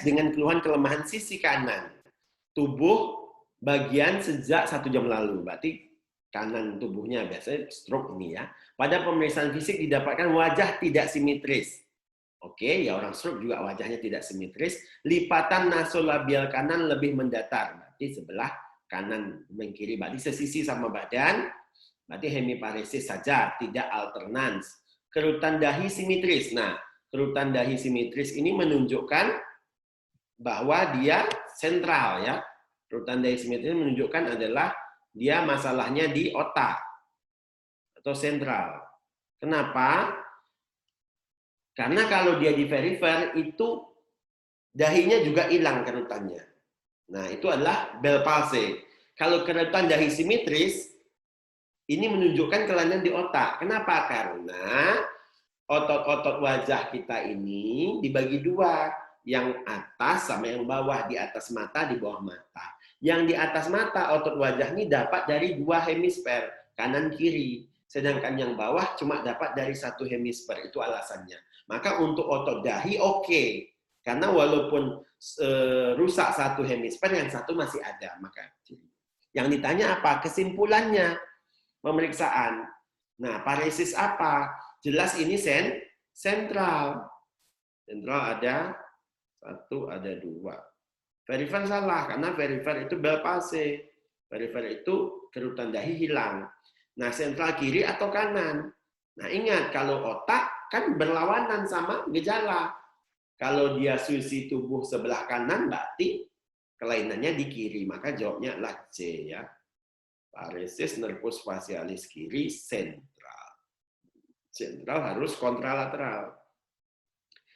dengan keluhan kelemahan sisi kanan tubuh bagian sejak 1 jam lalu. Berarti kanan tubuhnya biasanya stroke ini ya. Pada pemeriksaan fisik didapatkan wajah tidak simetris. Oke, ya orang stroke juga wajahnya tidak simetris. Lipatan nasolabial kanan lebih mendatar. Berarti sebelah kanan mengkiri. Berarti sesisi sama badan. Berarti hemiparesis saja, tidak alternans. Kerutan dahi simetris. Nah, kerutan dahi simetris ini menunjukkan bahwa dia sentral ya. Kerutan dahi simetris menunjukkan adalah dia masalahnya di otak atau sentral. Kenapa? Karena kalau dia di perifer itu dahinya juga hilang kerutannya. Nah, itu adalah Bell palsy. Kalau kerutan dahi simetris ini menunjukkan kelainan di otak. Kenapa? Karena otot-otot wajah kita ini dibagi dua. Yang atas sama yang bawah. Di atas mata, di bawah mata. Yang di atas mata, otot wajah ini dapat dari 2 hemisfer. Kanan, kiri. Sedangkan yang bawah cuma dapat dari 1 hemisfer. Itu alasannya. Maka untuk otot dahi oke. Karena walaupun rusak 1 hemisfer, yang 1 masih ada. Maka yang ditanya apa? Kesimpulannya. Pemeriksaan. Nah, paresis apa? Jelas ini sentral. Sentral ada 1, ada 2. Perifer salah, karena perifer itu Bell palsy. Perifer itu kerutan dahi hilang. Nah, sentral kiri atau kanan? Nah, ingat, kalau otak kan berlawanan sama gejala. Kalau dia sisi tubuh sebelah kanan, berarti kelainannya di kiri. Maka jawabnya adalah C ya. Paresis nervus facialis kiri sentral. Sentral harus kontralateral.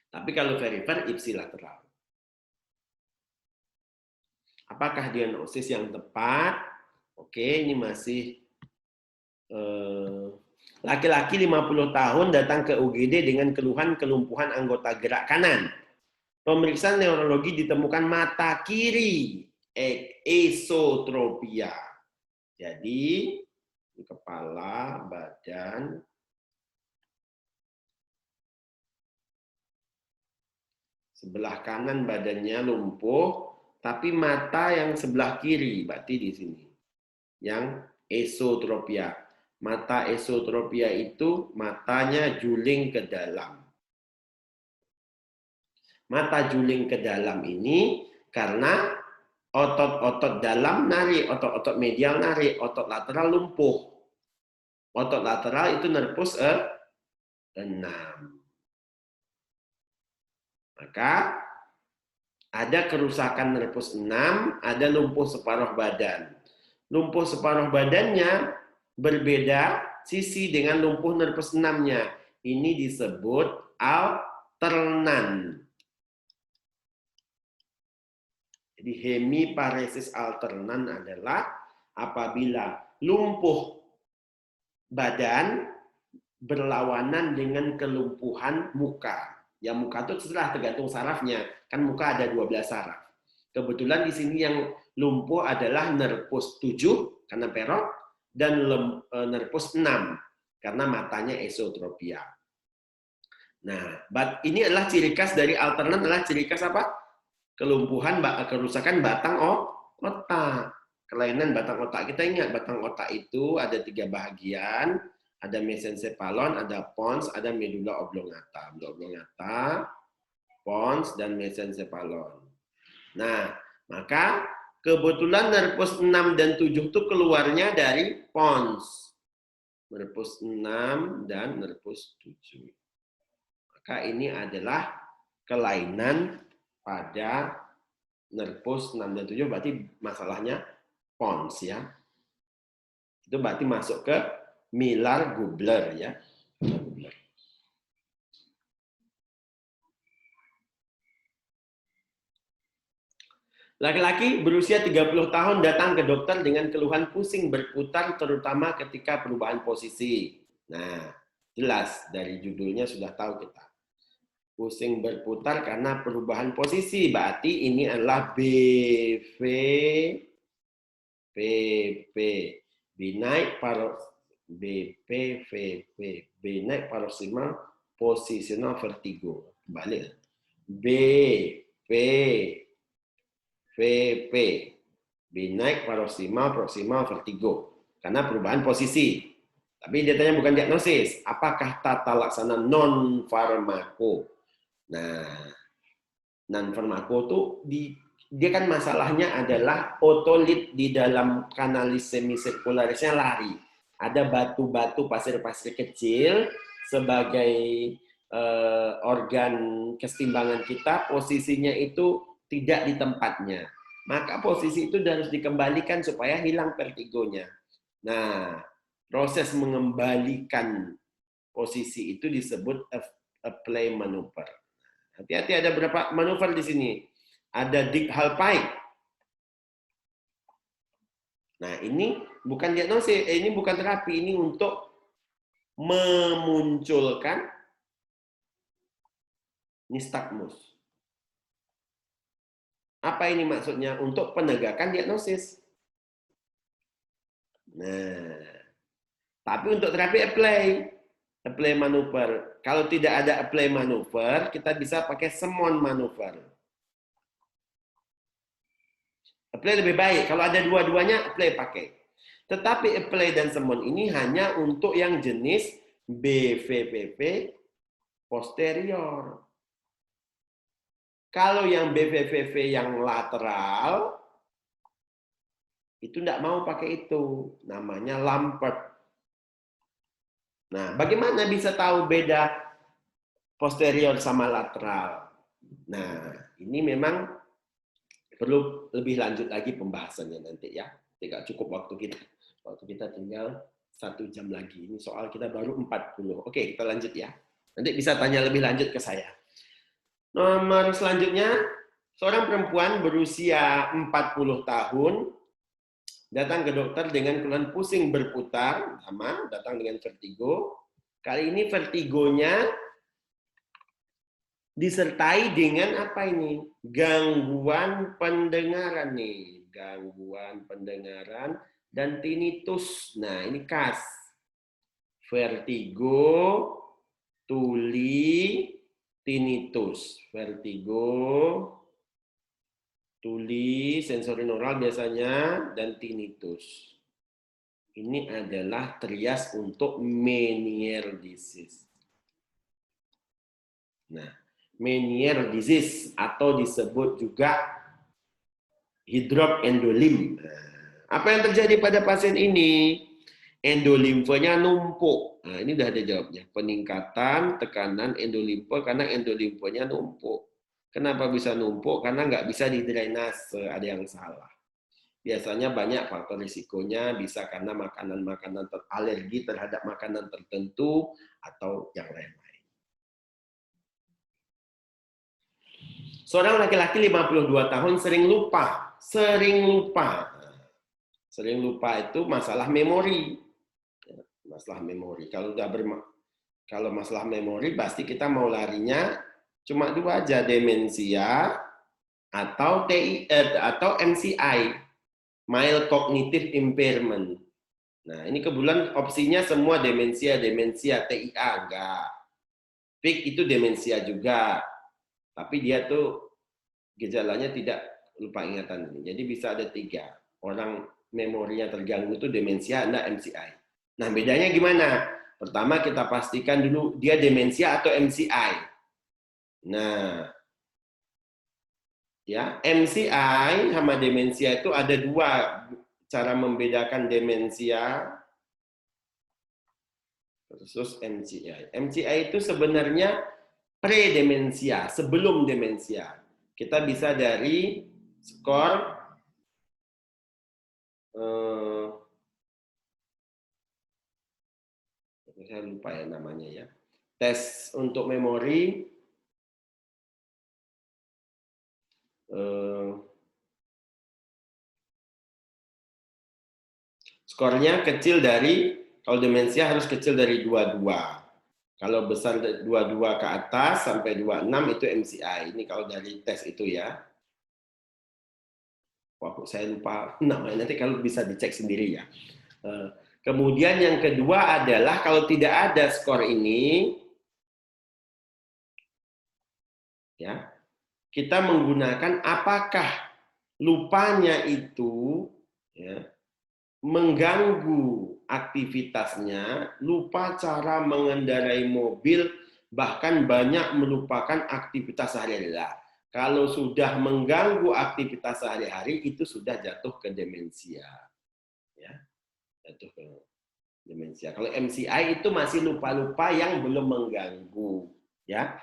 Tapi kalau perifer ipsilateral. Apakah diagnosis yang tepat? Oke, ini masih laki-laki 50 tahun datang ke UGD dengan keluhan kelumpuhan anggota gerak kanan. Pemeriksaan neurologi ditemukan mata kiri, esotropia. Jadi, kepala, badan, sebelah kanan badannya lumpuh, tapi mata yang sebelah kiri, berarti di sini. Yang esotropia. Mata esotropia itu matanya juling ke dalam. Mata juling ke dalam ini karena otot-otot dalam narik, otot-otot medial narik, otot lateral lumpuh. Otot lateral itu nervus 6. Maka ada kerusakan nervus 6, ada lumpuh separuh badan. Lumpuh separuh badannya berbeda sisi dengan lumpuh nervus 6-nya. Ini disebut alternan. Jadi hemiparesis alternan adalah apabila lumpuh badan berlawanan dengan kelumpuhan muka. Ya muka itu setelah tergantung sarafnya. Kan muka ada 12 saraf. Kebetulan di sini yang lumpuh adalah nervus 7 karena perot dan nervus 6 karena matanya esotropia. Nah, ini adalah ciri khas dari alternan adalah ciri khas apa? Kelumpuhan, kerusakan batang otak. Kelainan batang otak. Kita ingat batang otak itu ada 3 bagian. Ada mesencephalon, ada pons, ada medula oblongata. Medula oblongata, pons, dan mesencephalon. Nah, maka kebetulan nervus 6 dan 7 itu keluarnya dari pons. Nervus 6 dan nervus 7. Maka ini adalah kelainan pada nervus 6 dan 7, berarti masalahnya pons ya. Itu berarti masuk ke Miller-Gubler ya. Laki-laki berusia 30 tahun datang ke dokter dengan keluhan pusing berputar terutama ketika perubahan posisi. Nah, jelas dari judulnya sudah tahu kita. Pusing berputar karena perubahan posisi. Berarti ini adalah BPVP. Benign paroxysmal positional vertigo. Balik. VP. Benign paroksimal, proksimal, vertigo. Karena perubahan posisi. Tapi dia tanya bukan diagnosis. Apakah tata laksana non-farmako? Nah, non-farmako tuh dia kan masalahnya adalah otolit di dalam kanalis semisirkularisnya lari. Ada batu-batu pasir-pasir kecil sebagai organ kesetimbangan kita, posisinya itu tidak di tempatnya. Maka posisi itu harus dikembalikan supaya hilang vertigonya. Nah, proses mengembalikan posisi itu disebut apply maneuver. Hati-hati, ada beberapa manuver di sini. Ada Digg-Hallpike. Nah, ini bukan diagnosis, ini bukan terapi, ini untuk memunculkan nystagmus. Apa ini maksudnya? Untuk penegakan diagnosis. Nah, tapi untuk terapi apply manuver. Kalau tidak ada apply manuver, kita bisa pakai Semon manuver. Apply lebih baik. Kalau ada dua-duanya, apply pakai. Tetapi apply dan Semon ini hanya untuk yang jenis BVPV posterior. Kalau yang BVVV yang lateral, itu tidak mau pakai itu. Namanya Lampert. Nah, bagaimana bisa tahu beda posterior sama lateral? Nah, ini memang perlu lebih lanjut lagi pembahasannya nanti ya. Tidak cukup waktu kita. Waktu kita tinggal 1 jam lagi. Ini soal kita baru 40. Oke, kita lanjut ya. Nanti bisa tanya lebih lanjut ke saya. Nomor selanjutnya, seorang perempuan berusia 40 tahun datang ke dokter dengan keluhan pusing berputar, sama datang dengan vertigo. Kali ini vertigonya disertai dengan apa ini? Gangguan pendengaran nih, gangguan pendengaran dan tinnitus. Nah, ini khas. Vertigo, tuli, tinnitus. Vertigo, tuli, sensorineural biasanya, dan tinnitus. Ini adalah trias untuk Meniere disease. Nah, Meniere disease atau disebut juga hidroendolim. Apa yang terjadi pada pasien ini? Endolimfanya numpuk. Nah, ini udah ada jawabnya. Peningkatan tekanan endolimfe karena endolimfanya numpuk. Kenapa bisa numpuk? Karena nggak bisa didrainase, ada yang salah. Biasanya banyak faktor risikonya, bisa karena makanan-makanan alergi terhadap makanan tertentu atau yang lain-lain. Seorang laki-laki 52 tahun sering lupa. Sering lupa itu masalah memori. Masalah memori. Kalau masalah memori pasti kita mau larinya cuma dua aja, demensia atau MCI, mild cognitive impairment. Nah, ini kebetulan opsinya semua demensia, TIA enggak. PIC itu demensia juga. Tapi dia tuh gejalanya tidak lupa ingatan. Jadi bisa ada 3. Orang memorinya terganggu itu demensia, enggak MCI. Nah, bedanya gimana? Pertama kita pastikan dulu dia demensia atau MCI. Nah, ya, MCI sama demensia itu ada 2 cara membedakan demensia versus MCI. MCI itu sebenarnya pre-demensia, sebelum demensia. Kita bisa dari skor saya lupa ya namanya ya. Tes untuk memori skornya kecil dari, kalau demensia harus kecil dari 22. Kalau besar 22 ke atas sampai 26 itu MCI. Ini kalau dari tes itu ya. Wah, saya lupa namanya, nanti kalau bisa dicek sendiri ya. Kemudian yang kedua adalah kalau tidak ada skor ini, ya, kita menggunakan apakah lupanya itu ya, mengganggu aktivitasnya, lupa cara mengendarai mobil, bahkan banyak melupakan aktivitas sehari-hari. Kalau sudah mengganggu aktivitas sehari-hari, itu sudah jatuh ke demensia. Ya, jatuh ke demensia. Kalau MCI itu masih lupa-lupa yang belum mengganggu, ya,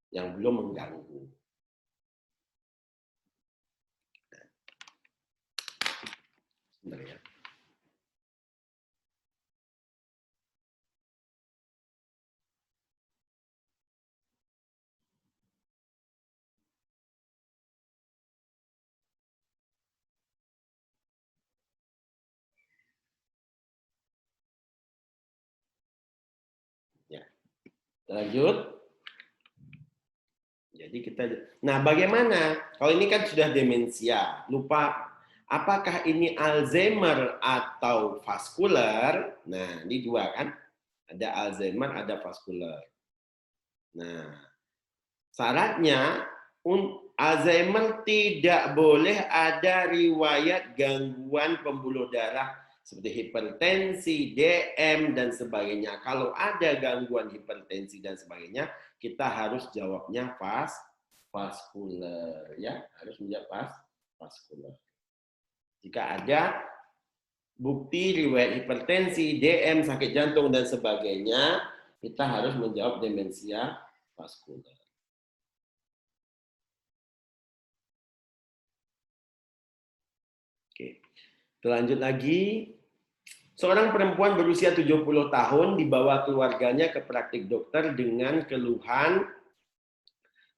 yang belum mengganggu. Sebentar ya. Ya, lanjut. Jadi nah bagaimana? Kalau ini kan sudah demensia, lupa. Apakah ini Alzheimer atau vaskular? Nah, ini dua kan? Ada Alzheimer, ada vaskular. Nah, syaratnya Alzheimer tidak boleh ada riwayat gangguan pembuluh darah seperti hipertensi, DM, dan sebagainya. Kalau ada gangguan hipertensi dan sebagainya, kita harus jawabnya vaskular, ya, harus menjawab vaskular. Jika ada bukti riwayat hipertensi, DM, sakit jantung dan sebagainya, kita harus menjawab demensia vaskular. Oke. Lanjut lagi. Seorang perempuan berusia 70 tahun dibawa keluarganya ke praktik dokter dengan keluhan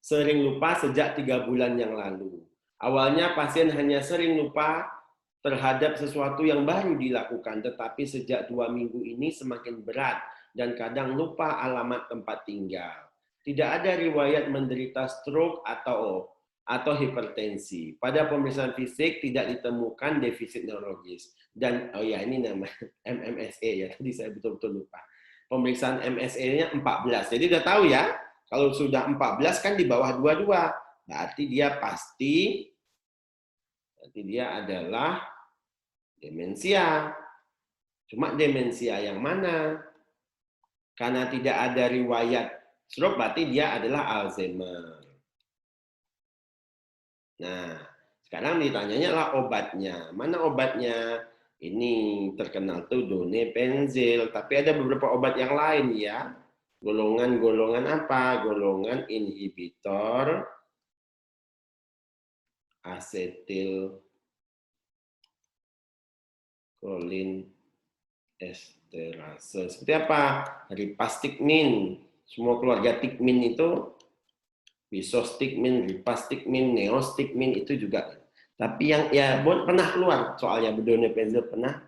sering lupa sejak 3 bulan yang lalu. Awalnya pasien hanya sering lupa terhadap sesuatu yang baru dilakukan, tetapi sejak 2 minggu ini semakin berat dan kadang lupa alamat tempat tinggal. Tidak ada riwayat menderita stroke atau hipertensi. Pada pemeriksaan fisik tidak ditemukan defisit neurologis. Dan oh ya ini nama MMSE ya, tadi saya betul-betul lupa. Pemeriksaan MSE-nya 14. Jadi udah tahu ya, kalau sudah 14 kan di bawah 22. Berarti dia adalah demensia. Cuma demensia yang mana? Karena tidak ada riwayat stroke, berarti dia adalah Alzheimer. Nah, sekarang ditanyanya lah obatnya. Mana obatnya? Ini terkenal tuh donepezil, tapi ada beberapa obat yang lain ya. Golongan-golongan apa? Golongan inhibitor asetil kolin esterase. Seperti apa? Ripastigmin. Semua keluarga tikmin itu bisostigmin, ripastigmin, neostigmin itu juga. Tapi yang ya pernah keluar soalnya donepezil pernah